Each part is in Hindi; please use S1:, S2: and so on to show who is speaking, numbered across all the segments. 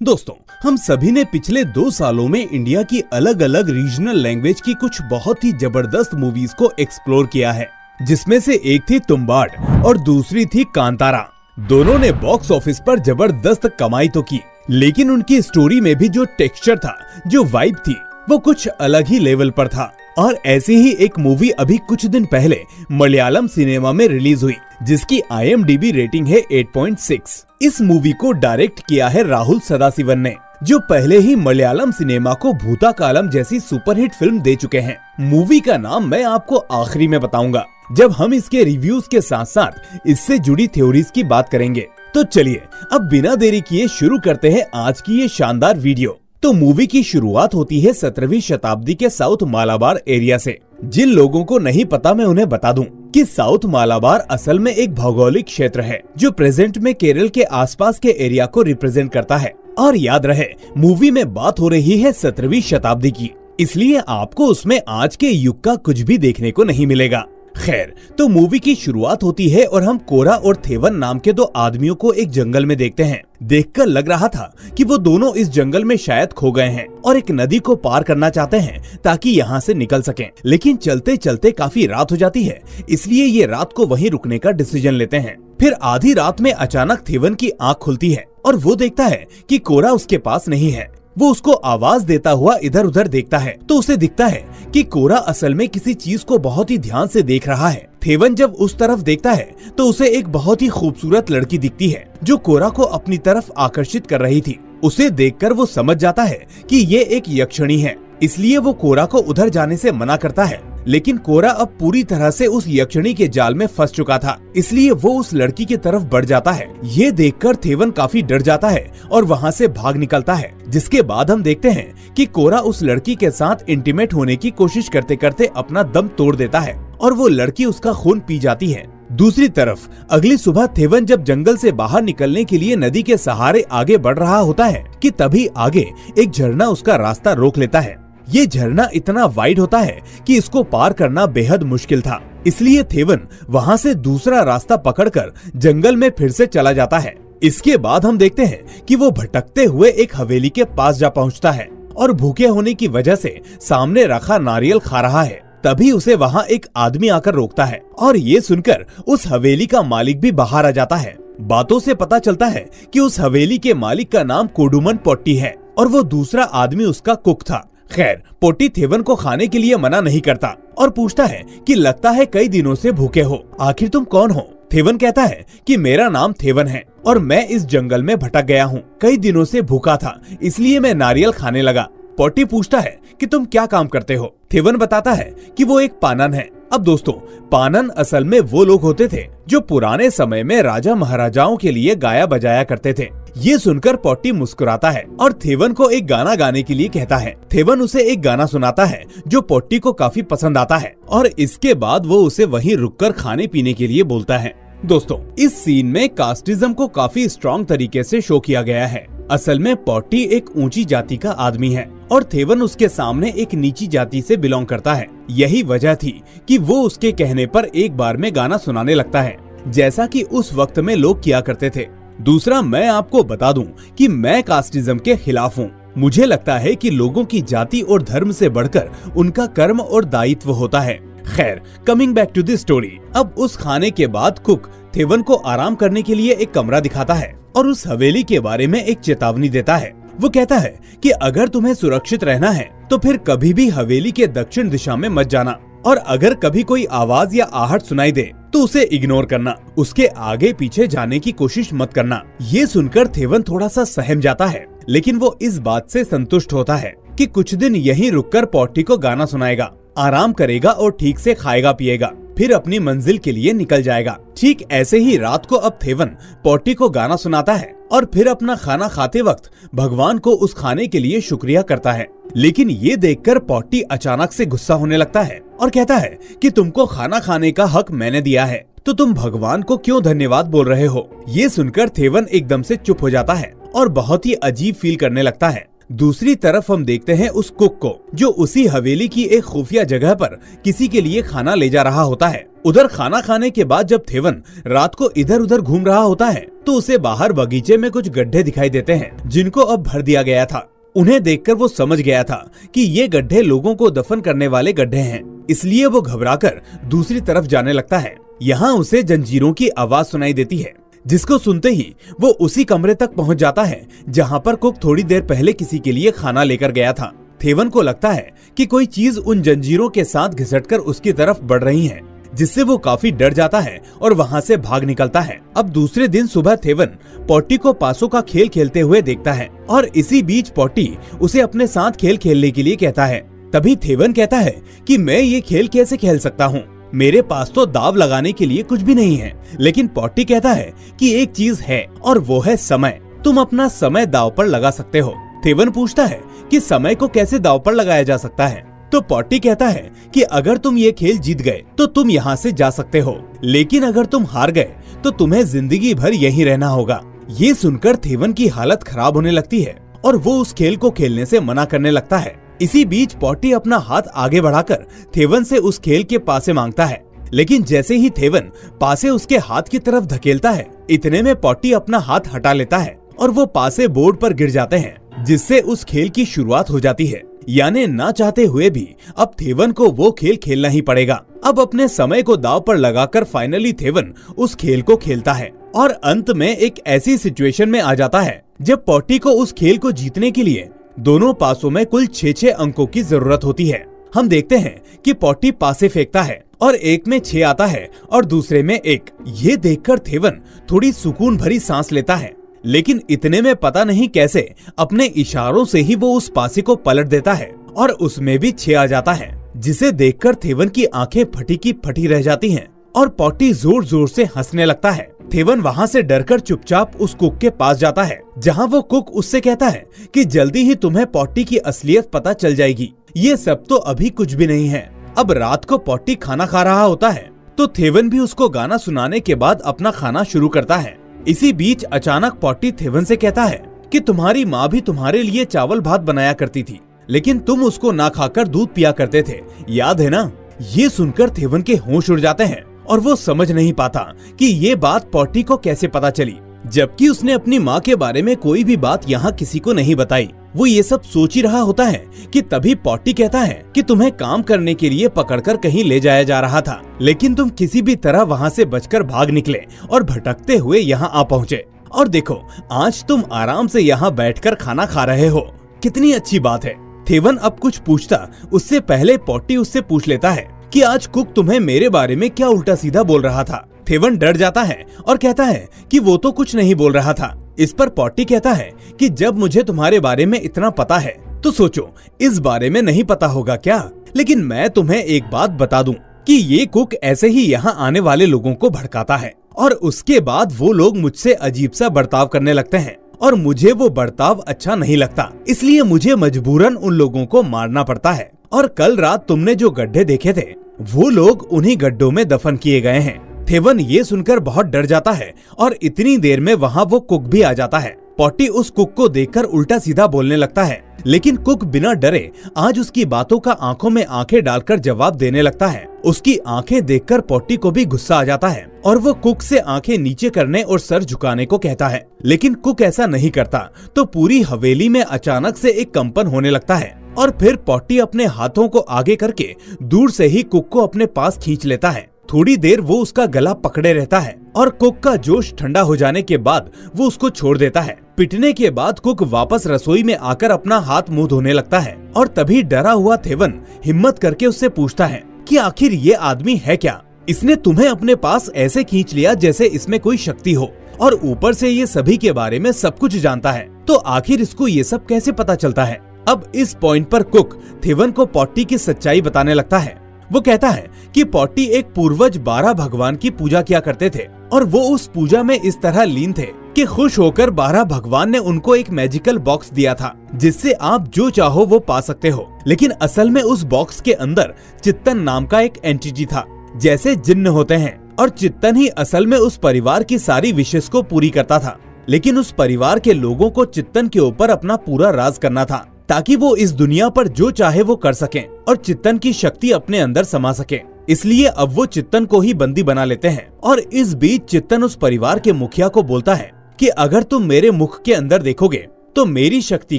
S1: दोस्तों, हम सभी ने पिछले 2 सालों में इंडिया की अलग अलग रीजनल लैंग्वेज की कुछ बहुत ही जबरदस्त मूवीज को एक्सप्लोर किया है, जिसमें से एक थी तुम्बाड़ और दूसरी थी कांतारा। दोनों ने बॉक्स ऑफिस पर जबरदस्त कमाई तो की, लेकिन उनकी स्टोरी में भी जो टेक्सचर था, जो वाइब थी, वो कुछ अलग ही लेवल पर था। और ऐसी ही एक मूवी अभी कुछ दिन पहले मलयालम सिनेमा में रिलीज हुई, जिसकी IMDb रेटिंग है 8.6। इस मूवी को डायरेक्ट किया है राहुल सदाशिवन ने, जो पहले ही मलयालम सिनेमा को भूता कालम जैसी सुपरहिट फिल्म दे चुके हैं। मूवी का नाम मैं आपको आखिरी में बताऊंगा, जब हम इसके रिव्यूज के साथ साथ इससे जुड़ी थ्योरीज की बात करेंगे। तो चलिए अब बिना देरी किए शुरू करते हैं आज की ये शानदार वीडियो। तो मूवी की शुरुआत होती है 17वीं शताब्दी के साउथ मालाबार एरिया से। जिन लोगों को नहीं पता मैं उन्हें बता दूं कि साउथ मालाबार असल में एक भौगोलिक क्षेत्र है, जो प्रेजेंट में केरल के आसपास के एरिया को रिप्रेजेंट करता है। और याद रहे, मूवी में बात हो रही है 17वीं शताब्दी की, इसलिए आपको उसमें आज के युग का कुछ भी देखने को नहीं मिलेगा। खैर, तो मूवी की शुरुआत होती है और हम कोरा और थेवन नाम के 2 आदमियों को एक जंगल में देखते हैं। देखकर लग रहा था कि वो दोनों इस जंगल में शायद खो गए हैं और एक नदी को पार करना चाहते हैं ताकि यहाँ से निकल सकें। लेकिन चलते चलते काफी रात हो जाती है, इसलिए ये रात को वहीं रुकने का डिसीजन लेते हैं। फिर आधी रात में अचानक थेवन की आँख खुलती है और वो देखता है कि कोरा उसके पास नहीं है। वो उसको आवाज देता हुआ इधर उधर देखता है तो उसे दिखता है कि कोरा असल में किसी चीज को बहुत ही ध्यान से देख रहा है। थेवन जब उस तरफ देखता है तो उसे एक बहुत ही खूबसूरत लड़की दिखती है, जो कोरा को अपनी तरफ आकर्षित कर रही थी। उसे देखकर वो समझ जाता है कि ये एक यक्षिणी है, इसलिए वो कोरा को उधर जाने से मना करता है। लेकिन कोरा अब पूरी तरह से उस यक्षिणी के जाल में फंस चुका था, इसलिए वो उस लड़की की तरफ बढ़ जाता है। ये देखकर थेवन काफी डर जाता है और वहाँ से भाग निकलता है। जिसके बाद हम देखते हैं कि कोरा उस लड़की के साथ इंटीमेट होने की कोशिश करते करते अपना दम तोड़ देता है और वो लड़की उसका खून पी जाती है। दूसरी तरफ अगली सुबह थेवन जब जंगल से बाहर निकलने के लिए नदी के सहारे आगे बढ़ रहा होता है कि तभी आगे एक झरना उसका रास्ता रोक लेता है। ये झरना इतना वाइड होता है कि इसको पार करना बेहद मुश्किल था, इसलिए थेवन वहाँ से दूसरा रास्ता पकड़कर जंगल में फिर से चला जाता है। इसके बाद हम देखते हैं कि वो भटकते हुए एक हवेली के पास जा पहुँचता है और भूखे होने की वजह से सामने रखा नारियल खा रहा है। तभी उसे वहाँ एक आदमी आकर रोकता है और ये सुनकर उस हवेली का मालिक भी बाहर आ जाता है। बातों से पता चलता है कि उस हवेली के मालिक का नाम कोडुमन पोट्टी है और वो दूसरा आदमी उसका कुक था। खैर, पोट्टी थेवन को खाने के लिए मना नहीं करता और पूछता है कि लगता है कई दिनों से भूखे हो, आखिर तुम कौन हो? थेवन कहता है कि मेरा नाम थेवन है और मैं इस जंगल में भटक गया हूँ। कई दिनों से भूखा था, इसलिए मैं नारियल खाने लगा। पोट्टी पूछता है कि तुम क्या काम करते हो? थेवन बताता है कि वो एक पानन है। अब दोस्तों, पानन असल में वो लोग होते थे जो पुराने समय में राजा महाराजाओं के लिए गाया बजाया करते थे। ये सुनकर पोट्टी मुस्कुराता है और थेवन को एक गाना गाने के लिए कहता है। थेवन उसे एक गाना सुनाता है जो पोट्टी को काफी पसंद आता है और इसके बाद वो उसे वहीं रुककर खाने पीने के लिए बोलता है। दोस्तों, इस सीन में कास्टिज्म को काफी स्ट्रॉन्ग तरीके से शो किया गया है। असल में पोट्टी एक ऊंची जाति का आदमी है और थेवन उसके सामने एक नीची जाति से बिलोंग करता है। यही वजह थी कि वो उसके कहने पर एक बार में गाना सुनाने लगता है, जैसा कि उस वक्त में लोग किया करते थे। दूसरा, मैं आपको बता दूं कि मैं कास्टिज्म के खिलाफ हूँ। मुझे लगता है कि लोगों की जाति और धर्म से बढ़कर उनका कर्म और दायित्व होता है। खैर, coming back to the story. अब उस खाने के बाद कुक थेवन को आराम करने के लिए एक कमरा दिखाता है और उस हवेली के बारे में एक चेतावनी देता है। वो कहता है कि अगर तुम्हें सुरक्षित रहना है तो फिर कभी भी हवेली के दक्षिण दिशा में मत जाना और अगर कभी कोई आवाज या आहट सुनाई दे तो उसे इग्नोर करना, उसके आगे पीछे जाने की कोशिश मत करना। ये सुनकर थेवन थोड़ा सा सहम जाता है, लेकिन वो इस बात से संतुष्ट होता है कि कुछ दिन यहीं रुककर पोट्टी को गाना सुनाएगा, आराम करेगा और ठीक से खाएगा पिएगा, फिर अपनी मंजिल के लिए निकल जाएगा। ठीक ऐसे ही रात को अब थेवन पोट्टी को गाना सुनाता है और फिर अपना खाना खाते वक्त भगवान को उस खाने के लिए शुक्रिया करता है। लेकिन ये देखकर पोट्टी अचानक से गुस्सा होने लगता है और कहता है कि तुमको खाना खाने का हक मैंने दिया है, तो तुम भगवान को क्यों धन्यवाद बोल रहे हो? ये सुनकर थेवन एकदम से चुप हो जाता है और बहुत ही अजीब फील करने लगता है। दूसरी तरफ हम देखते हैं उस कुक को, जो उसी हवेली की एक खुफिया जगह पर किसी के लिए खाना ले जा रहा होता है। उधर खाना खाने के बाद जब थेवन रात को इधर उधर घूम रहा होता है तो उसे बाहर बगीचे में कुछ गड्ढे दिखाई देते हैं, जिनको अब भर दिया गया था। उन्हें देखकर वो समझ गया था कि ये गड्ढे लोगों को दफन करने वाले गड्ढे हैं, इसलिए वो घबराकर दूसरी तरफ जाने लगता है। यहाँ उसे जंजीरों की आवाज सुनाई देती है, जिसको सुनते ही वो उसी कमरे तक पहुंच जाता है जहाँ पर कुक थोड़ी देर पहले किसी के लिए खाना लेकर गया था। थेवन को लगता है कि कोई चीज उन जंजीरों के साथ घिसटकर उसकी तरफ बढ़ रही है, जिससे वो काफी डर जाता है और वहाँ से भाग निकलता है। अब दूसरे दिन सुबह थेवन पॉटी को पासों का खेल खेलते हुए देखता है और इसी बीच पॉटी उसे अपने साथ खेल खेलने के लिए कहता है। तभी थेवन कहता है कि मैं ये खेल कैसे खेल सकता हूँ, मेरे पास तो दाव लगाने के लिए कुछ भी नहीं है। लेकिन पॉटी कहता है कि एक चीज है और वो है समय, तुम अपना समय दाव पर लगा सकते हो। थेवन पूछता है कि समय को कैसे दाव पर लगाया जा सकता है, तो पॉटी कहता है कि अगर तुम ये खेल जीत गए तो तुम यहाँ से जा सकते हो, लेकिन अगर तुम हार गए तो तुम्हें जिंदगी भर यहीं रहना होगा। ये सुनकर थेवन की हालत खराब होने लगती है और वो उस खेल को खेलने से मना करने लगता है। इसी बीच पॉटी अपना हाथ आगे बढ़ाकर थेवन से उस खेल के पासे मांगता है, लेकिन जैसे ही थेवन पासे उसके हाथ की तरफ धकेलता है, इतने में पॉटी अपना हाथ हटा लेता है और वो पासे बोर्ड पर गिर जाते हैं, जिससे उस खेल की शुरुआत हो जाती है। यानी ना चाहते हुए भी अब थेवन को वो खेल खेलना ही पड़ेगा। अब अपने समय को दाव पर लगाकर फाइनली थेवन उस खेल को खेलता है और अंत में एक ऐसी सिचुएशन में आ जाता है जब पॉटी को उस खेल को जीतने के लिए दोनों पासों में कुल 6-6 अंकों की जरूरत होती है। हम देखते हैं कि पॉटी पासे फेंकता है और एक में 6 आता है और दूसरे में 1। ये देखकर थेवन थोड़ी सुकून भरी सांस लेता है, लेकिन इतने में पता नहीं कैसे अपने इशारों से ही वो उस पासे को पलट देता है और उसमें भी 6 आ जाता है, जिसे देखकर थेवन की आंखें फटी की फटी रह जाती हैं और पॉटी जोर जोर से हंसने लगता है। थेवन वहाँ से डरकर चुपचाप उस कुक के पास जाता है, जहाँ वो कुक उससे कहता है कि जल्दी ही तुम्हें पॉटी की असलियत पता चल जाएगी, ये सब तो अभी कुछ भी नहीं है। अब रात को पॉटी खाना खा रहा होता है तो थेवन भी उसको गाना सुनाने के बाद अपना खाना शुरू करता है। इसी बीच अचानक पॉटी थेवन से कहता है कि तुम्हारी माँ भी तुम्हारे लिए चावल भात बनाया करती थी, लेकिन तुम उसको ना खाकर दूध पिया करते थे, याद है ना? ये सुनकर थेवन के होश उड़ जाते हैं और वो समझ नहीं पाता कि ये बात पॉटी को कैसे पता चली, जबकि उसने अपनी माँ के बारे में कोई भी बात यहाँ किसी को नहीं बताई। वो ये सब सोच ही रहा होता है कि तभी पॉटी कहता है कि तुम्हें काम करने के लिए पकड़कर कहीं ले जाया जा रहा था, लेकिन तुम किसी भी तरह वहाँ से बचकर भाग निकले और भटकते हुए यहाँ आ पहुँचे। और देखो, आज तुम आराम से यहाँ बैठकर खाना खा रहे हो, कितनी अच्छी बात है। थेवन अब कुछ पूछता उससे पहले पॉटी उससे पूछ लेता है कि आज कुक तुम्हें मेरे बारे में क्या उल्टा सीधा बोल रहा था। थेवन डर जाता है और कहता है कि वो तो कुछ नहीं बोल रहा था। इस पर पॉटी कहता है कि जब मुझे तुम्हारे बारे में इतना पता है तो सोचो इस बारे में नहीं पता होगा क्या। लेकिन मैं तुम्हें एक बात बता दूं कि ये कुक ऐसे ही यहाँ आने वाले लोगों को भड़काता है और उसके बाद वो लोग मुझसे अजीब सा बर्ताव करने लगते हैं और मुझे वो बर्ताव अच्छा नहीं लगता, इसलिए मुझे मजबूरन उन लोगों को मारना पड़ता है। और कल रात तुमने जो गड्ढे देखे थे वो लोग उन्हीं गड्ढों में दफन किए गए हैं। थेवन ये सुनकर बहुत डर जाता है और इतनी देर में वहाँ वो कुक भी आ जाता है। पॉटी उस कुक को देखकर उल्टा सीधा बोलने लगता है, लेकिन कुक बिना डरे आज उसकी बातों का आंखों में आंखें डालकर जवाब देने लगता है। उसकी आंखें देखकर पॉटी को भी गुस्सा आ जाता है और वो कुक से आंखें नीचे करने और सर झुकाने को कहता है, लेकिन कुक ऐसा नहीं करता तो पूरी हवेली में अचानक से एक कंपन होने लगता है और फिर पॉटी अपने हाथों को आगे करके दूर से ही कुक को अपने पास खींच लेता है। थोड़ी देर वो उसका गला पकड़े रहता है और कुक का जोश ठंडा हो जाने के बाद वो उसको छोड़ देता है। पिटने के बाद कुक वापस रसोई में आकर अपना हाथ मुंह धोने लगता है और तभी डरा हुआ थेवन हिम्मत करके उससे पूछता है कि आखिर ये आदमी है क्या? इसने तुम्हें अपने पास ऐसे खींच लिया जैसे इसमें कोई शक्ति हो और ऊपर से ये सभी के बारे में सब कुछ जानता है, तो आखिर इसको ये सब कैसे पता चलता है? अब इस पॉइंट पर कुक थेवन को पॉटी की सच्चाई बताने लगता है। वो कहता है कि पॉटी एक पूर्वज 12 भगवान की पूजा किया करते थे और वो उस पूजा में इस तरह लीन थे कि खुश होकर 12 भगवान ने उनको एक मैजिकल बॉक्स दिया था जिससे आप जो चाहो वो पा सकते हो। लेकिन असल में उस बॉक्स के अंदर चित्तन नाम का एक एंटिटी था, जैसे जिन्न होते हैं, और चित्तन ही असल में उस परिवार की सारी विशेष को पूरी करता था। लेकिन उस परिवार के लोगों को चित्तन के ऊपर अपना पूरा राज करना था, ताकि वो इस दुनिया पर जो चाहे वो कर सकें और चित्तन की शक्ति अपने अंदर समा सके। इसलिए अब वो चित्तन को ही बंदी बना लेते हैं। और इस बीच चित्तन उस परिवार के मुखिया को बोलता है कि अगर तुम मेरे मुख के अंदर देखोगे तो मेरी शक्ति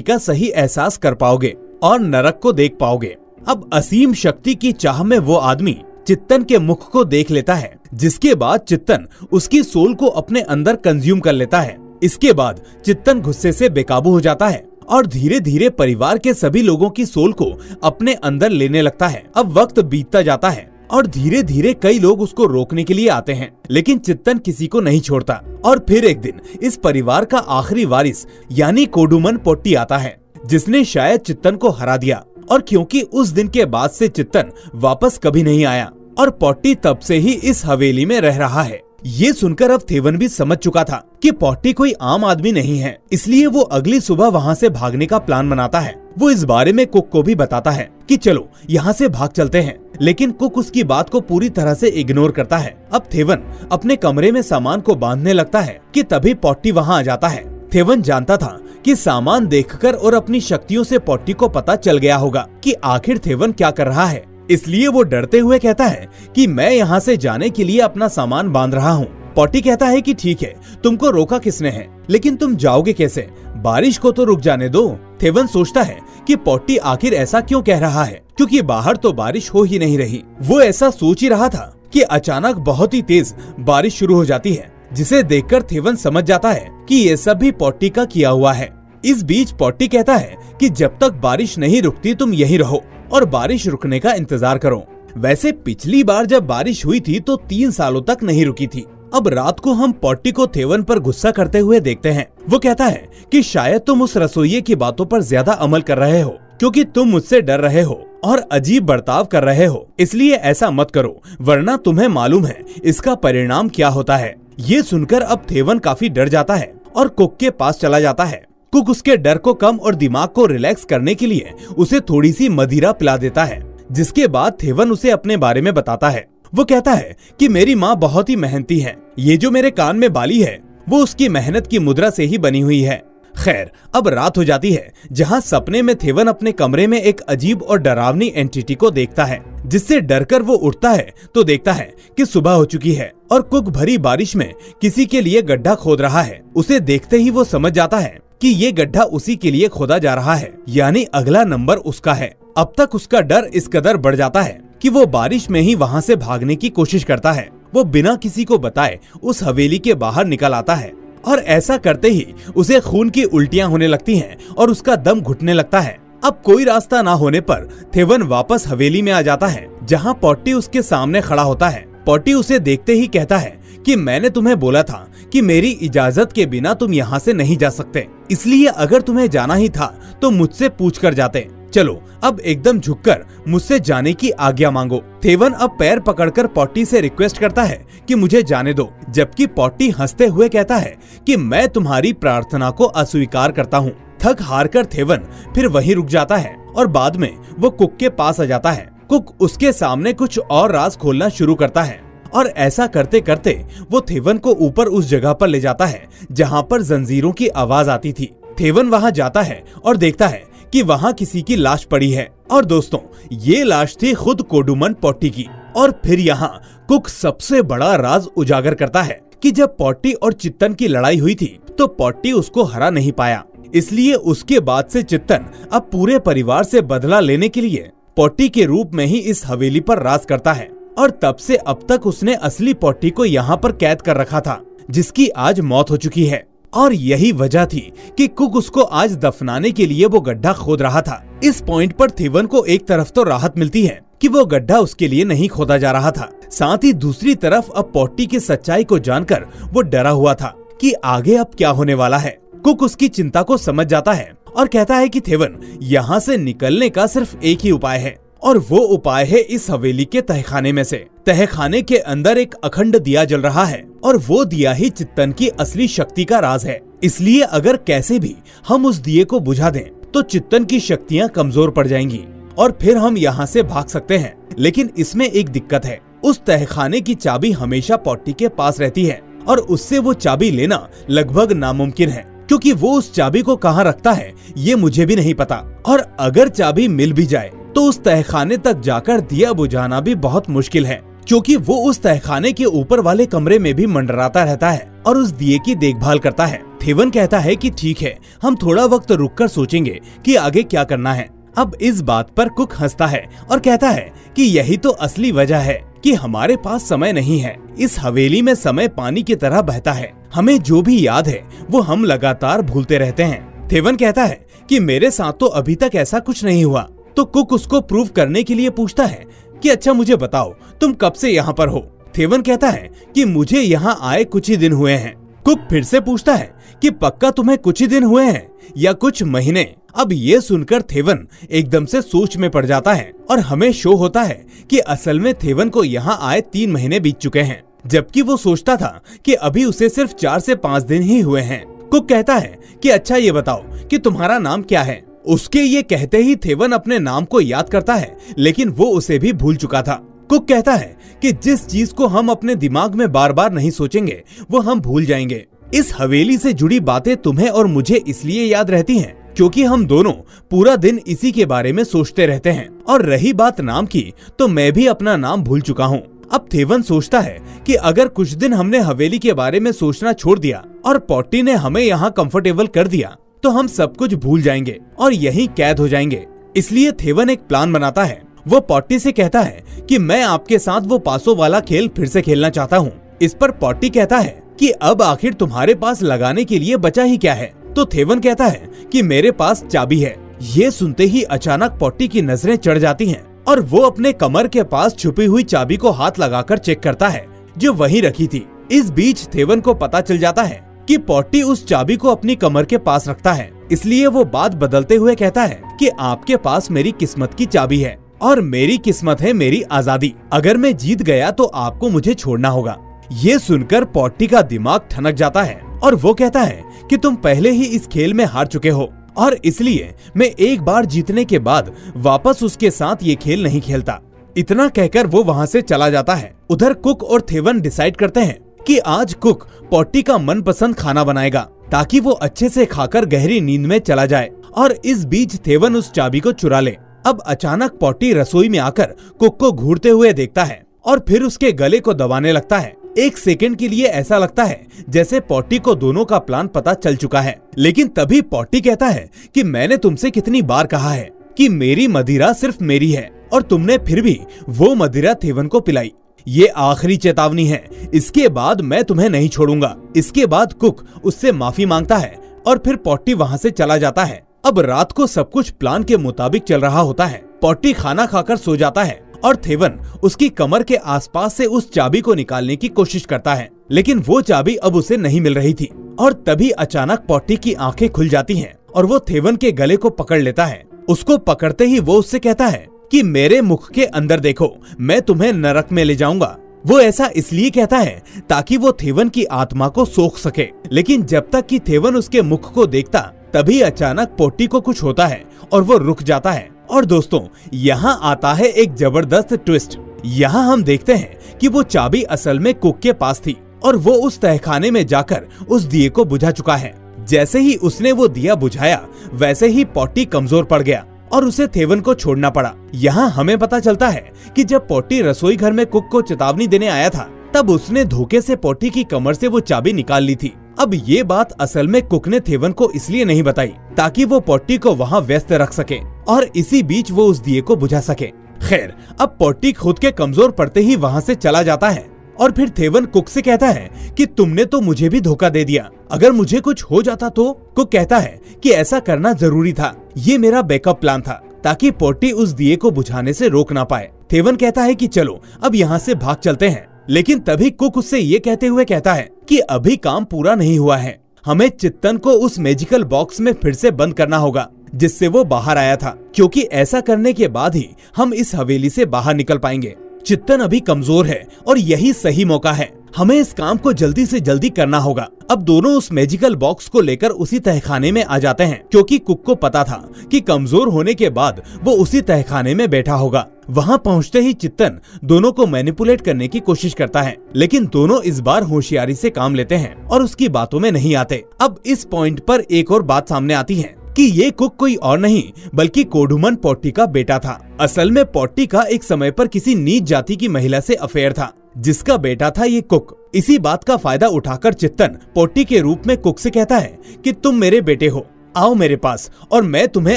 S1: का सही एहसास कर पाओगे और नरक को देख पाओगे। अब असीम शक्ति की चाह में वो आदमी चित्तन के मुख को देख लेता है, जिसके बाद चित्तन उसकी सोल को अपने अंदर कंज्यूम कर लेता है। इसके बाद चित्तन गुस्से से बेकाबू हो जाता है और धीरे धीरे परिवार के सभी लोगों की सोल को अपने अंदर लेने लगता है। अब वक्त बीतता जाता है और धीरे धीरे कई लोग उसको रोकने के लिए आते हैं, लेकिन चित्तन किसी को नहीं छोड़ता। और फिर एक दिन इस परिवार का आखिरी वारिस यानी कोडुमन पोट्टी आता है, जिसने शायद चित्तन को हरा दिया। और क्योंकि उस दिन के बाद से चित्तन वापस कभी नहीं आया और पोट्टी तब से ही इस हवेली में रह रहा है। ये सुनकर अब थेवन भी समझ चुका था कि पोट्टी कोई आम आदमी नहीं है, इसलिए वो अगली सुबह वहाँ से भागने का प्लान बनाता है। वो इस बारे में कुक को भी बताता है कि चलो यहाँ से भाग चलते हैं, लेकिन कुक उसकी बात को पूरी तरह से इग्नोर करता है। अब थेवन अपने कमरे में सामान को बांधने लगता है कि तभी पोट्टी वहाँ आ जाता है। थेवन जानता था कि सामान देखकर और अपनी शक्तियों से पोट्टी को पता चल गया होगा कि आखिर थेवन क्या कर रहा है, इसलिए वो डरते हुए कहता है कि मैं यहाँ से जाने के लिए अपना सामान बांध रहा हूँ। पोट्टी कहता है कि ठीक है, तुमको रोका किसने है, लेकिन तुम जाओगे कैसे, बारिश को तो रुक जाने दो। थेवन सोचता है कि पोट्टी आखिर ऐसा क्यों कह रहा है, क्योंकि बाहर तो बारिश हो ही नहीं रही। वो ऐसा सोच ही रहा था कि अचानक बहुत ही तेज बारिश शुरू हो जाती है, जिसे देखकर थेवन समझ जाता है कि ये सब भी पोट्टी का किया हुआ है। इस बीच पोट्टी कहता है कि जब तक बारिश नहीं रुकती तुम यहीं रहो और बारिश रुकने का इंतजार करो। वैसे पिछली बार जब बारिश हुई थी तो 3 सालों तक नहीं रुकी थी। अब रात को हम पोट्टी को थेवन पर गुस्सा करते हुए देखते हैं। वो कहता है कि शायद तुम उस रसोइये की बातों पर ज्यादा अमल कर रहे हो, क्योंकि तुम मुझसे डर रहे हो और अजीब बर्ताव कर रहे हो, इसलिए ऐसा मत करो, वरना तुम्हें मालूम है इसका परिणाम क्या होता है। ये सुनकर अब थेवन काफी डर जाता है और कुक के पास चला जाता है। कुक उसके डर को कम और दिमाग को रिलैक्स करने के लिए उसे थोड़ी सी मदिरा पिला देता है, जिसके बाद थेवन उसे अपने बारे में बताता है। वो कहता है कि मेरी माँ बहुत ही मेहनती है, ये जो मेरे कान में बाली है वो उसकी मेहनत की मुद्रा से ही बनी हुई है। खैर, अब रात हो जाती है, जहाँ सपने में थेवन अपने कमरे में एक अजीब और डरावनी एंटिटी को देखता है, जिससे डरकर वो उठता है तो देखता है कि सुबह हो चुकी है और कुक भरी बारिश में किसी के लिए गड्ढा खोद रहा है। उसे देखते ही वो समझ जाता है कि ये गड्ढा उसी के लिए खोदा जा रहा है, यानी अगला नंबर उसका है। अब तक उसका डर इस कदर बढ़ जाता है कि वो बारिश में ही वहाँ से भागने की कोशिश करता है। वो बिना किसी को बताए उस हवेली के बाहर निकल आता है और ऐसा करते ही उसे खून की उल्टियां होने लगती हैं और उसका दम घुटने लगता है। अब कोई रास्ता ना होने पर थेवन वापस हवेली में आ जाता है, जहाँ पोट्टी उसके सामने खड़ा होता है। पोट्टी उसे देखते ही कहता है कि मैंने तुम्हें बोला था कि मेरी इजाजत के बिना तुम यहाँ से नहीं जा सकते, इसलिए अगर तुम्हें जाना ही था तो मुझसे पूछ कर जाते। चलो अब एकदम झुककर मुझसे जाने की आज्ञा मांगो। थेवन अब पैर पकड़कर पोट्टी से रिक्वेस्ट करता है कि मुझे जाने दो, जबकि पोट्टी हंसते हुए कहता है कि मैं तुम्हारी प्रार्थना को अस्वीकार करता हूँ। थक हार कर थेवन फिर वहीं रुक जाता है और बाद में वो कुक के पास आ जाता है। कुक उसके सामने कुछ और राज खोलना शुरू करता है और ऐसा करते करते वो थेवन को ऊपर उस जगह पर ले जाता है जहाँ पर जंजीरों की आवाज आती थी। थेवन वहाँ जाता है और देखता है कि वहाँ किसी की लाश पड़ी है और दोस्तों ये लाश थी खुद कोडुमन पोट्टी की। और फिर यहाँ कुक सबसे बड़ा राज उजागर करता है कि जब पोट्टी और चित्तन की लड़ाई हुई थी तो पोट्टी उसको हरा नहीं पाया, इसलिए उसके बाद से चित्तन अब पूरे परिवार से बदला लेने के लिए पोट्टी के रूप में ही इस हवेली पर राज करता है। और तब से अब तक उसने असली पोट्टी को यहाँ पर कैद कर रखा था, जिसकी आज मौत हो चुकी है। और यही वजह थी कि कुक उसको आज दफनाने के लिए वो गड्ढा खोद रहा था। इस पॉइंट पर थेवन को एक तरफ तो राहत मिलती है कि वो गड्ढा उसके लिए नहीं खोदा जा रहा था, साथ ही दूसरी तरफ अब पोट्टी की सच्चाई को जानकर वो डरा हुआ था कि आगे अब क्या होने वाला है। कुक उसकी चिंता को समझ जाता है और कहता है कि थेवन, यहाँ से निकलने का सिर्फ एक ही उपाय है, और वो उपाय है इस हवेली के तहखाने में से। तहखाने के अंदर एक अखंड दिया जल रहा है और वो दिया ही चित्तन की असली शक्ति का राज है। इसलिए अगर कैसे भी हम उस दिए को बुझा दें तो चित्तन की शक्तियाँ कमजोर पड़ जाएंगी और फिर हम यहाँ से भाग सकते हैं। लेकिन इसमें एक दिक्कत है, उस तहखाने की चाबी हमेशा पोट्टी के पास रहती है और उससे वो चाबी लेना लगभग नामुमकिन है, क्योंकि वो उस चाबी को कहाँ रखता है ये मुझे भी नहीं पता। और अगर चाबी मिल भी जाए तो उस तहखाने तक जाकर दिया बुझाना भी बहुत मुश्किल है, क्योंकि वो उस तहखाने के ऊपर वाले कमरे में भी मंडराता रहता है और उस दिए की देखभाल करता है। थेवन कहता है कि ठीक है, हम थोड़ा वक्त रुककर सोचेंगे कि आगे क्या करना है। अब इस बात पर कुक हंसता है और कहता है कि यही तो असली वजह है कि हमारे पास समय नहीं है। इस हवेली में समय पानी की तरह बहता है, हमें जो भी याद है वो हम लगातार भूलते रहते हैं। थेवन कहता है कि मेरे साथ तो अभी तक ऐसा कुछ नहीं हुआ। तो कुक उसको प्रूव करने के लिए पूछता है कि अच्छा मुझे बताओ, तुम कब से यहाँ पर हो? थेवन कहता है कि मुझे यहाँ आए कुछ ही दिन हुए हैं। कुक फिर से पूछता है कि पक्का तुम्हें कुछ ही दिन हुए हैं या कुछ महीने? अब ये सुनकर थेवन एकदम से सोच में पड़ जाता है और हमें शो होता है कि असल में थेवन को यहाँ आए 3 महीने बीत चुके हैं, जबकि वो सोचता था कि अभी उसे सिर्फ 4 से 5 दिन ही हुए हैं। कुक कहता है कि अच्छा ये बताओ कि तुम्हारा नाम क्या है? उसके ये कहते ही थेवन अपने नाम को याद करता है, लेकिन वो उसे भी भूल चुका था। कुक कहता है कि जिस चीज को हम अपने दिमाग में बार बार नहीं सोचेंगे वो हम भूल जाएंगे। इस हवेली से जुड़ी बातें तुम्हें और मुझे इसलिए याद रहती हैं क्योंकि हम दोनों पूरा दिन इसी के बारे में सोचते रहते हैं। और रही बात नाम की, तो मैं भी अपना नाम भूल चुका हूँ। अब थेवन सोचता है कि अगर कुछ दिन हमने हवेली के बारे में सोचना छोड़ दिया और पॉटी ने हमें यहाँ कंफर्टेबल कर दिया तो हम सब कुछ भूल जाएंगे और यहीं कैद हो जाएंगे। इसलिए थेवन एक प्लान बनाता है। वो पॉटी से कहता है कि मैं आपके साथ वो पासों वाला खेल फिर से खेलना चाहता हूँ। इस पर पॉटी कहता है कि अब आखिर तुम्हारे पास लगाने के लिए बचा ही क्या है? तो थेवन कहता है कि मेरे पास चाबी है। ये सुनते ही अचानक पॉटी की नजरें चढ़ जाती हैं और वो अपने कमर के पास छुपी हुई चाबी को हाथ लगाकर चेक करता है जो वहीं रखी थी। इस बीच थेवन को पता चल जाता है कि पॉटी उस चाबी को अपनी कमर के पास रखता है, इसलिए वो बात बदलते हुए कहता है कि आपके पास मेरी किस्मत की चाबी है और मेरी किस्मत है मेरी आजादी। अगर मैं जीत गया तो आपको मुझे छोड़ना होगा। ये सुनकर पॉटी का दिमाग ठनक जाता है और वो कहता है कि तुम पहले ही इस खेल में हार चुके हो और इसलिए मैं एक बार जीतने के बाद वापस उसके साथ ये खेल नहीं खेलता। इतना कहकर वो वहाँ से चला जाता है। उधर कुक और थेवन डिसाइड करते हैं कि आज कुक पॉटी का मनपसंद खाना बनाएगा ताकि वो अच्छे से खाकर गहरी नींद में चला जाए। और इस बीच थेवन उस चाबी को चुरा ले। अब अचानक पॉटी रसोई में आकर कुक को घूरते हुए देखता है और फिर उसके गले को दबाने लगता है। एक सेकंड के लिए ऐसा लगता है जैसे पॉटी को दोनों का प्लान पता चल चुका है, लेकिन तभी पॉटी कहता है कि मैंने तुमसे कितनी बार कहा है कि मेरी मदिरा सिर्फ मेरी है और तुमने फिर भी वो मदिरा थेवन को पिलाई। ये आखिरी चेतावनी है, इसके बाद मैं तुम्हें नहीं छोड़ूंगा। इसके बाद कुक उससे माफी मांगता है और फिर पॉटी वहाँ से चला जाता है। अब रात को सब कुछ प्लान के मुताबिक चल रहा होता है। पॉटी खाना खाकर सो जाता है और थेवन उसकी कमर के आसपास से उस चाबी को निकालने की कोशिश करता है, लेकिन वो चाबी अब उसे नहीं मिल रही थी। और तभी अचानक पॉटी की आंखें खुल जाती हैं और वो थेवन के गले को पकड़ लेता है। उसको पकड़ते ही वो उससे कहता है कि मेरे मुख के अंदर देखो, मैं तुम्हें नरक में ले जाऊंगा। वो ऐसा इसलिए कहता है ताकि वो थेवन की आत्मा को सोख सके, लेकिन जब तक कि थेवन उसके मुख को देखता तभी अचानक पॉटी को कुछ होता है और वो रुक जाता है। और दोस्तों, यहाँ आता है एक जबरदस्त ट्विस्ट। यहाँ हम देखते हैं कि वो चाबी असल में कुक के पास थी और वो उस तहखाने में जाकर उस दिए को बुझा चुका है। जैसे ही उसने वो दिया बुझाया वैसे ही पॉटी कमजोर पड़ गया और उसे थेवन को छोड़ना पड़ा। यहाँ हमें पता चलता है कि जब पॉटी रसोई घर में कुक को चेतावनी देने आया था तब उसने धोखे से पॉटी की कमर से वो चाबी निकाल ली थी। अब ये बात असल में कुक ने थेवन को इसलिए नहीं बताई ताकि वो पॉटी को वहाँ व्यस्त रख सके और इसी बीच वो उस दिए को बुझा सके। खैर, अब पॉटी खुद के कमजोर पड़ते ही वहाँ से चला जाता है और फिर थेवन कुक से कहता है कि तुमने तो मुझे भी धोखा दे दिया, अगर मुझे कुछ हो जाता तो? कुक कहता है कि ऐसा करना जरूरी था, ये मेरा बैकअप प्लान था ताकि पॉटी उस दिए को बुझाने से रोक ना पाए। थेवन कहता है कि चलो अब यहाँ से भाग चलते हैं, लेकिन तभी कुक उससे ये कहते हुए कहता है कि अभी काम पूरा नहीं हुआ है, हमें चित्तन को उस मैजिकल बॉक्स में फिर से बंद करना होगा जिससे वो बाहर आया था, क्योंकि ऐसा करने के बाद ही हम इस हवेली से बाहर निकल पाएंगे। चित्तन अभी कमजोर है और यही सही मौका है, हमें इस काम को जल्दी से जल्दी करना होगा। अब दोनों उस मैजिकल बॉक्स को लेकर उसी तहखाने में आ जाते हैं, क्योंकि कुक को पता था कि कमजोर होने के बाद वो उसी तहखाने में बैठा होगा। वहाँ पहुँचते ही चित्तन दोनों को मैनिपुलेट करने की कोशिश करता है, लेकिन दोनों इस बार होशियारी से काम लेते हैं और उसकी बातों में नहीं आते। अब इस पॉइंट पर एक और बात सामने आती है कि ये कुक कोई और नहीं बल्कि कोडुमन पोट्टी का बेटा था। असल में पोट्टी का एक समय पर किसी नीच जाति की महिला से अफेयर था, जिसका बेटा था ये कुक। इसी बात का फायदा उठाकर चित्तन पोट्टी के रूप में कुक से कहता है कि तुम मेरे बेटे हो, आओ मेरे पास और मैं तुम्हें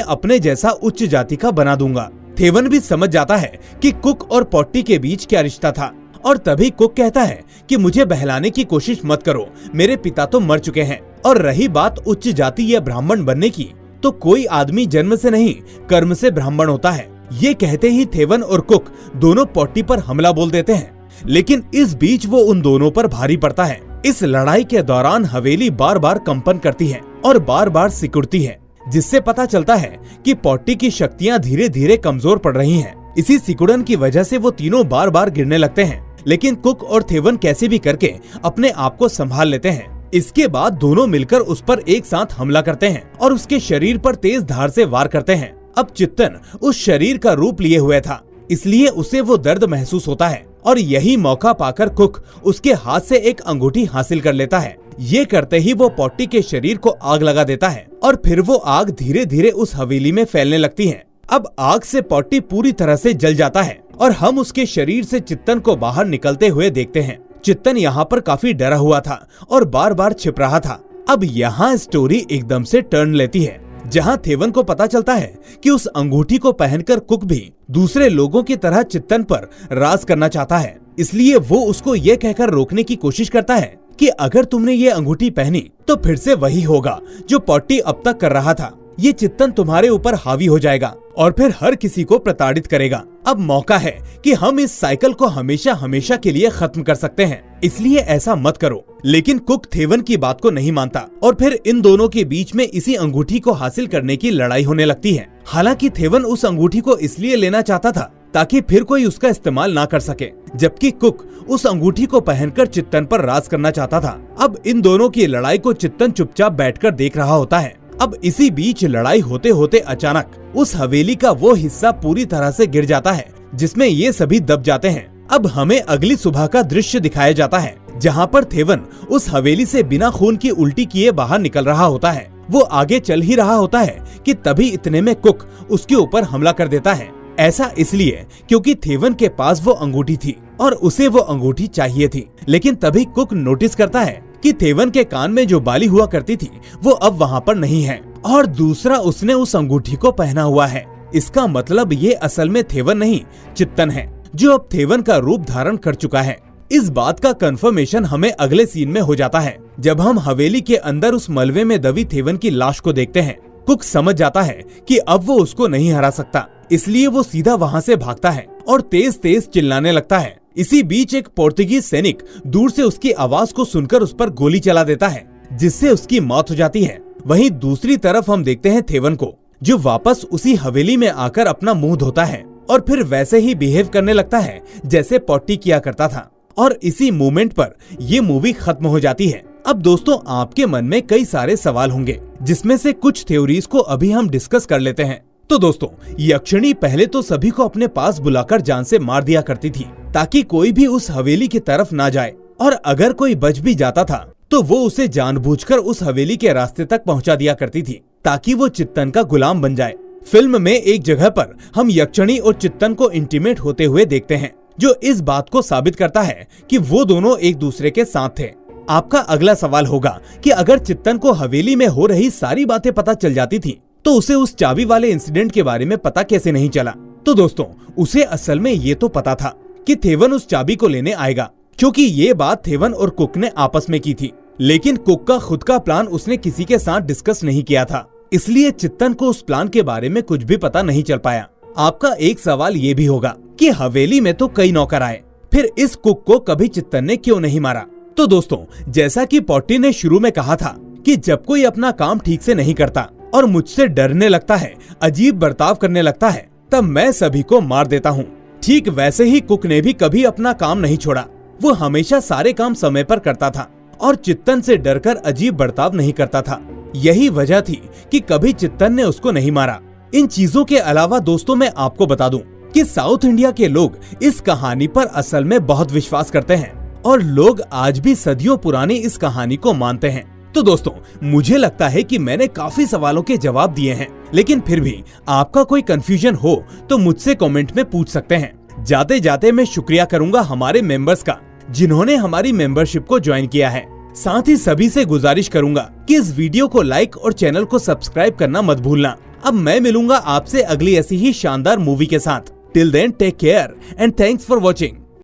S1: अपने जैसा उच्च जाति का बना दूंगा। थेवन भी समझ जाता है कि कुक और पोट्टी के बीच क्या रिश्ता था और तभी कुक कहता है कि मुझे बहलाने की कोशिश मत करो, मेरे पिता तो मर चुके हैं। और रही बात उच्च जाति या ब्राह्मण बनने की, तो कोई आदमी जन्म से नहीं कर्म से ब्राह्मण होता है। ये कहते ही थेवन और कुक दोनों पोट्टी पर हमला बोल देते हैं, लेकिन इस बीच वो उन दोनों पर भारी पड़ता है। इस लड़ाई के दौरान हवेली बार बार कंपन करती है और बार बार सिकुड़ती है, जिससे पता चलता है कि पोट्टी की शक्तियां धीरे धीरे कमजोर पड़ रही हैं। इसी सिकुड़न की वजह से वो तीनों बार बार गिरने लगते हैं, लेकिन कुक और थेवन कैसे भी करके अपने आप को संभाल लेते हैं। इसके बाद दोनों मिलकर उस पर एक साथ हमला करते हैं और उसके शरीर पर तेज धार से वार करते हैं। अब चित्तन उस शरीर का रूप लिए हुए था, इसलिए उसे वो दर्द महसूस होता है और यही मौका पाकर कुक उसके हाथ से एक अंगूठी हासिल कर लेता है। ये करते ही वो पोट्टी के शरीर को आग लगा देता है और फिर वो आग धीरे धीरे उस हवेली में फैलने लगती है। अब आग से पोट्टी पूरी तरह से जल जाता है और हम उसके शरीर से चित्तन को बाहर निकलते हुए देखते हैं। चित्तन यहाँ पर काफी डरा हुआ था और बार बार छिप रहा था। अब यहाँ स्टोरी एकदम से टर्न लेती है, जहाँ थेवन को पता चलता है कि उस अंगूठी को पहनकर कुक भी दूसरे लोगों की तरह चित्तन पर राज करना चाहता है। इसलिए वो उसको ये कहकर रोकने की कोशिश करता है कि अगर तुमने ये अंगूठी पहनी तो फिर से वही होगा जो पोट्टी अब तक कर रहा था। ये चित्तन तुम्हारे ऊपर हावी हो जाएगा और फिर हर किसी को प्रताड़ित करेगा। अब मौका है कि हम इस साइकिल को हमेशा हमेशा के लिए खत्म कर सकते हैं, इसलिए ऐसा मत करो। लेकिन कुक थेवन की बात को नहीं मानता और फिर इन दोनों के बीच में इसी अंगूठी को हासिल करने की लड़ाई होने लगती है। हालांकि थेवन उस अंगूठी को इसलिए लेना चाहता था ताकि फिर कोई उसका इस्तेमाल ना कर सके, जबकि कुक उस अंगूठी को पहनकर चित्तन पर राज करना चाहता था। अब इन दोनों की लड़ाई को चित्तन चुपचाप बैठकर देख रहा होता है। अब इसी बीच लड़ाई होते होते अचानक उस हवेली का वो हिस्सा पूरी तरह से गिर जाता है जिसमें ये सभी दब जाते हैं। अब हमें अगली सुबह का दृश्य दिखाया जाता है, जहाँ पर थेवन उस हवेली से बिना खून की उल्टी किए बाहर निकल रहा होता है। वो आगे चल ही रहा होता है कि तभी इतने में कुक उसके ऊपर हमला कर देता है। ऐसा इसलिए क्योंकि थेवन के पास वो अंगूठी थी और उसे वो अंगूठी चाहिए थी। लेकिन तभी कुक नोटिस करता है कि थेवन के कान में जो बाली हुआ करती थी वो अब वहाँ पर नहीं है और दूसरा उसने उस अंगूठी को पहना हुआ है। इसका मतलब ये असल में थेवन नहीं चित्तन है, जो अब थेवन का रूप धारण कर चुका है। इस बात का कंफर्मेशन हमें अगले सीन में हो जाता है, जब हम हवेली के अंदर उस मलबे में दबी थेवन की लाश को देखते हैं। कुक समझ जाता है कि अब वो उसको नहीं हरा सकता, इसलिए वो सीधा वहाँ से भागता है और तेज तेज चिल्लाने लगता है। इसी बीच एक पोर्तुगीज सैनिक दूर से उसकी आवाज को सुनकर उस पर गोली चला देता है, जिससे उसकी मौत हो जाती है। वहीं दूसरी तरफ हम देखते हैं थेवन को, जो वापस उसी हवेली में आकर अपना मुंह धोता है और फिर वैसे ही बिहेव करने लगता है जैसे पोट्टी किया करता था। और इसी मोमेंट पर ये मूवी खत्म हो जाती है। अब दोस्तों, आपके मन में कई सारे सवाल होंगे, जिसमें से कुछ थ्योरीज को अभी हम डिस्कस कर लेते हैं। तो दोस्तों, यक्षिणी पहले तो सभी को अपने पास बुलाकर जान से मार दिया करती थी, ताकि कोई भी उस हवेली की तरफ ना जाए, और अगर कोई बच भी जाता था तो वो उसे जानबूझकर उस हवेली के रास्ते तक पहुंचा दिया करती थी, ताकि वो चित्तन का गुलाम बन जाए। फिल्म में एक जगह पर हम यक्षिणी और चित्तन को इंटीमेट होते हुए देखते हैं, जो इस बात को साबित करता है कि वो दोनों एक दूसरे के साथ थे। आपका अगला सवाल होगा कि अगर चित्तन को हवेली में हो रही सारी बातें पता चल जाती थी, तो उसे उस चाबी वाले इंसिडेंट के बारे में पता कैसे नहीं चला? तो दोस्तों, उसे असल में ये तो पता था कि थेवन उस चाबी को लेने आएगा, क्योंकि ये बात थेवन और कुक ने आपस में की थी। लेकिन कुक का खुद का प्लान उसने किसी के साथ डिस्कस नहीं किया था, इसलिए चित्तन को उस प्लान के बारे में कुछ भी पता नहीं चल पाया। आपका एक सवाल ये भी होगा कि हवेली में तो कई नौकर आए, फिर इस कुक को कभी चित्तन ने क्यों नहीं मारा? तो दोस्तों, जैसा कि पोट्टी ने शुरू में कहा था कि जब कोई अपना काम ठीक से नहीं करता और मुझसे डरने लगता है, अजीब बर्ताव करने लगता है, तब मैं सभी को मार देता हूँ। ठीक वैसे ही कुक ने भी कभी अपना काम नहीं छोड़ा। वो हमेशा सारे काम समय पर करता था और चित्तन से डरकर अजीब बर्ताव नहीं करता था। यही वजह थी कि कभी चित्तन ने उसको नहीं मारा। इन चीजों के अलावा दोस्तों, मैं आपको बता दूं कि साउथ इंडिया के लोग इस कहानी पर असल में बहुत विश्वास करते हैं और लोग आज भी सदियों पुरानी इस कहानी को मानते हैं। तो दोस्तों, मुझे लगता है कि मैंने काफी सवालों के जवाब दिए हैं, लेकिन फिर भी आपका कोई कंफ्यूजन हो तो मुझसे कमेंट में पूछ सकते हैं। जाते जाते मैं शुक्रिया करूंगा हमारे मेंबर्स का, जिन्होंने हमारी मेंबरशिप को ज्वाइन किया है। साथ ही सभी से गुजारिश करूंगा कि इस वीडियो को लाइक और चैनल को सब्सक्राइब करना मत भूलना। अब मैं मिलूंगा आपसे अगली ऐसी ही शानदार मूवी के साथ। Till then take care and thanks for watching.